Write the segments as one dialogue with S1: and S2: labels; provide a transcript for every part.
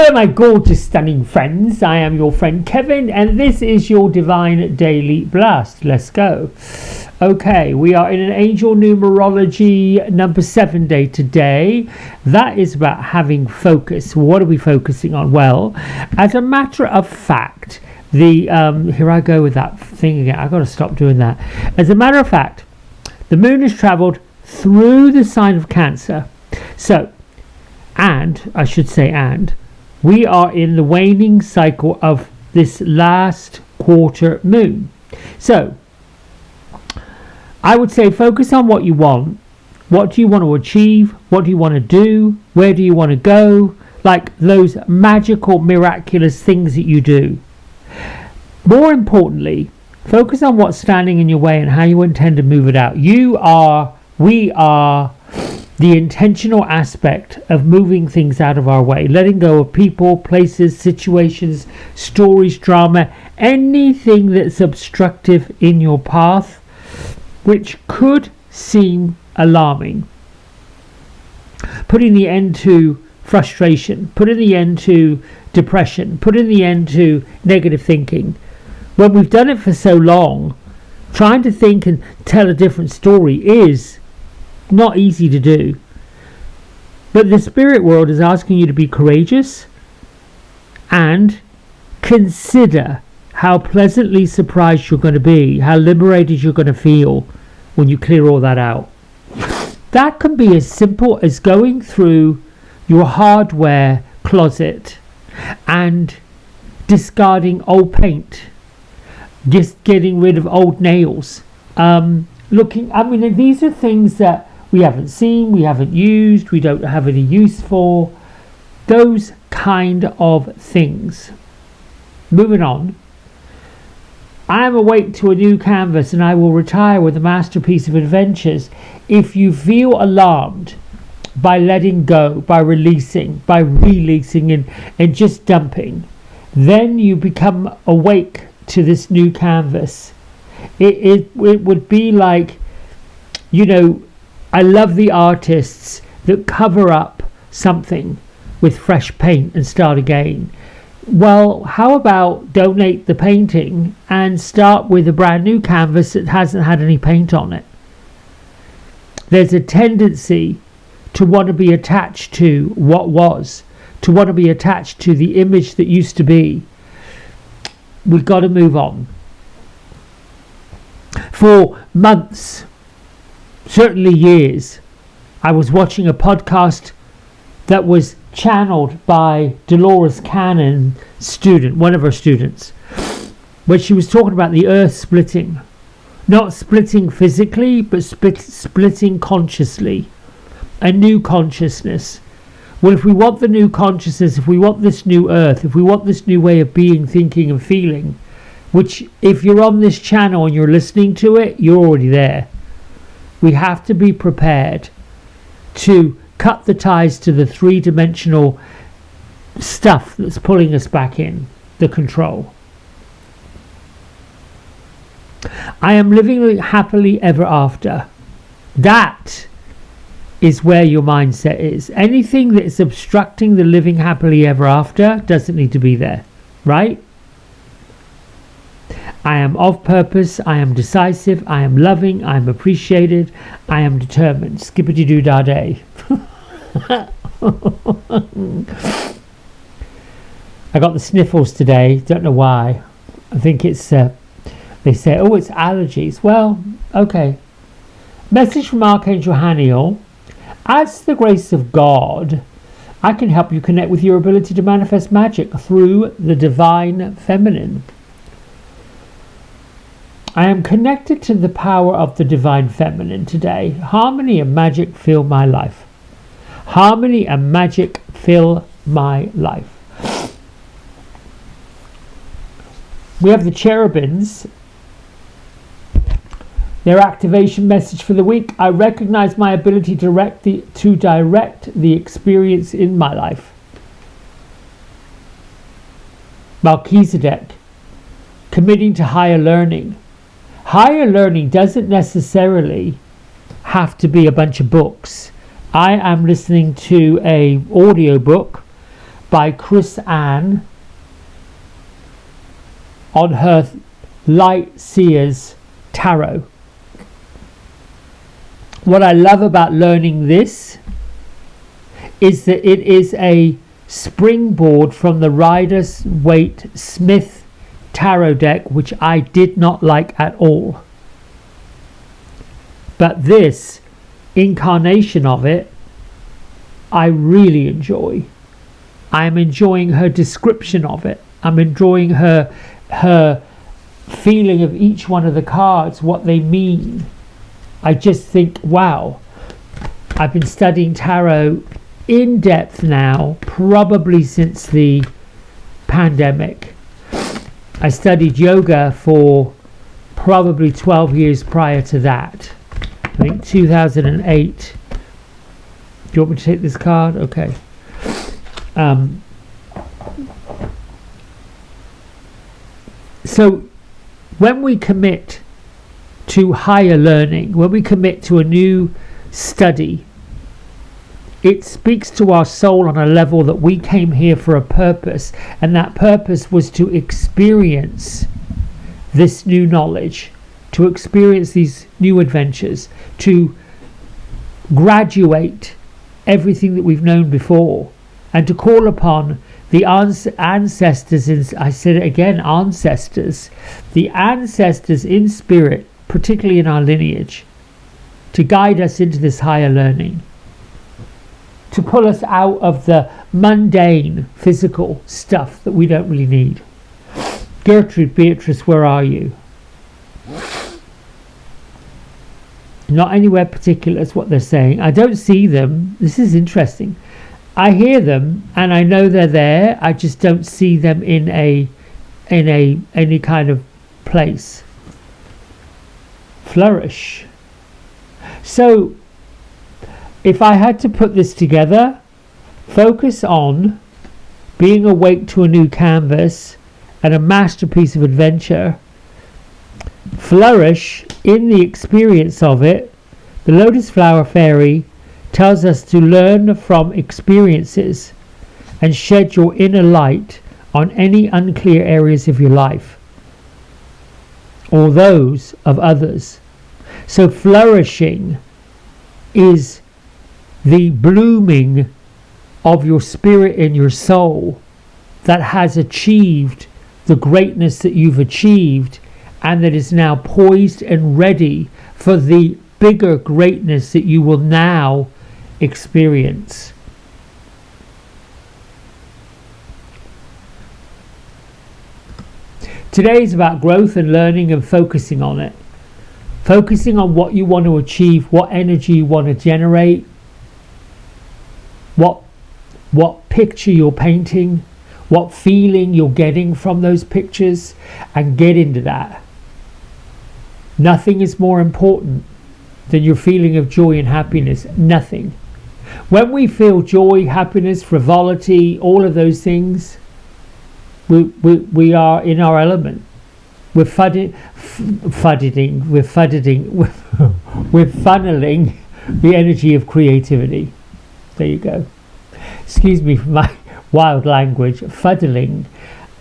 S1: Hello my gorgeous stunning friends, I am your friend Kevin and this is your Divine Daily Blast. Let's go. Okay, we are in an angel numerology number 7 day today. That is about having focus. What are we focusing on? Well, as a matter of fact, here I go with that thing again. I've got to stop doing that. As a matter of fact, the moon has travelled through the sign of Cancer. So, we are in the waning cycle of this last quarter moon. So, I would say focus on what you want. What do you want to achieve? What do you want to do? Where do you want to go? Like those magical, miraculous things that you do. More importantly, focus on what's standing in your way and how you intend to move it out. We are the intentional aspect of moving things out of our way, letting go of people, places, situations, stories, drama, anything that's obstructive in your path, which could seem alarming. Putting the end to frustration, putting the end to depression, putting the end to negative thinking. When we've done it for so long, trying to think and tell a different story is not easy to do. But the spirit world is asking you to be courageous and consider how pleasantly surprised you're going to be, how liberated you're going to feel when you clear all that out. That can be as simple as going through your hardware closet and discarding old paint, just getting rid of old nails. These are things that we haven't seen, we haven't used, we don't have any use for. Those kind of things. Moving on. I am awake to a new canvas and I will retire with a masterpiece of adventures. If you feel alarmed by letting go, by releasing, by releasing and just dumping, then you become awake to this new canvas. It would be like, I love the artists that cover up something with fresh paint and start again. Well, how about donate the painting and start with a brand new canvas that hasn't had any paint on it? There's a tendency to want to be attached to what was, to want to be attached to the image that used to be. We've got to move on. For months, certainly years, I was watching a podcast that was channeled by Dolores Cannon student, one of her students, where she was talking about the earth splitting. Not splitting physically, but splitting consciously. A new consciousness. Well, if we want the new consciousness, if we want this new earth, if we want this new way of being, thinking and feeling, which if you're on this channel and you're listening to it, you're already there. We have to be prepared to cut the ties to the three-dimensional stuff that's pulling us back in, the control. I am living happily ever after. That is where your mindset is. Anything that is obstructing the living happily ever after doesn't need to be there, right? I am of purpose, I am decisive, I am loving, I am appreciated, I am determined. Skippity-doo-dah-day. I got the sniffles today, don't know why. I think it's, they say, it's allergies. Well, okay. Message from Archangel Haniel. As the grace of God, I can help you connect with your ability to manifest magic through the divine feminine. I am connected to the power of the divine feminine today. Harmony and magic fill my life. Harmony and magic fill my life. We have the cherubims. Their activation message for the week. I recognize my ability to direct the experience in my life. Melchizedek. Committing to higher learning. Higher learning doesn't necessarily have to be a bunch of books. I am listening to a audio book by Chris Ann on her Light Seers Tarot. What I love about learning this is that it is a springboard from the Rider-Waite-Smith tarot deck, which I did not like at all. But this incarnation of it, I really enjoy. I'm enjoying her description of it. I'm enjoying her feeling of each one of the cards, what they mean. I just think, wow, I've been studying tarot in depth now, probably since the pandemic. I studied yoga for probably 12 years prior to that. I think 2008. Do you want me to take this card? Okay. So when we commit to higher learning, when we commit to a new study, it speaks to our soul on a level that we came here for a purpose, and that purpose was to experience this new knowledge, to experience these new adventures, to graduate everything that we've known before, and to call upon the ancestors, I said it again, ancestors, the ancestors in spirit, particularly in our lineage, to guide us into this higher learning, to pull us out of the mundane physical stuff that we don't really need. Gertrude, Beatrice, where are you? Not anywhere particular is what they're saying. I don't see them. This is interesting. I hear them and I know they're there. I just don't see them in any kind of place. Flourish. So if I had to put this together, focus on being awake to a new canvas and a masterpiece of adventure. Flourish in the experience of it. The Lotus Flower Fairy tells us to learn from experiences and shed your inner light on any unclear areas of your life or those of others. So flourishing is the blooming of your spirit and your soul that has achieved the greatness that you've achieved, and that is now poised and ready for the bigger greatness that you will now experience. Today is about growth and learning and focusing on it. Focusing on what you want to achieve, what energy you want to generate, what picture you're painting, what feeling you're getting from those pictures, and get into that. Nothing is more important than your feeling of joy and happiness. Nothing. When we feel joy, happiness, frivolity, all of those things, we are in our element. We're funneling the energy of creativity. There you go. Excuse me for my wild language. Fuddling.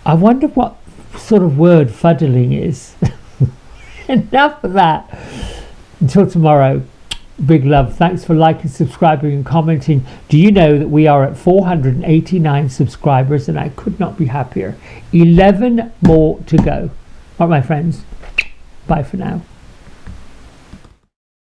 S1: I wonder what sort of word fuddling is. Enough of that. Until tomorrow, big love. Thanks for liking, subscribing and commenting. Do you know that we are at 489 subscribers, and I could not be happier. 11 more to go. All right, my friends. Bye for now.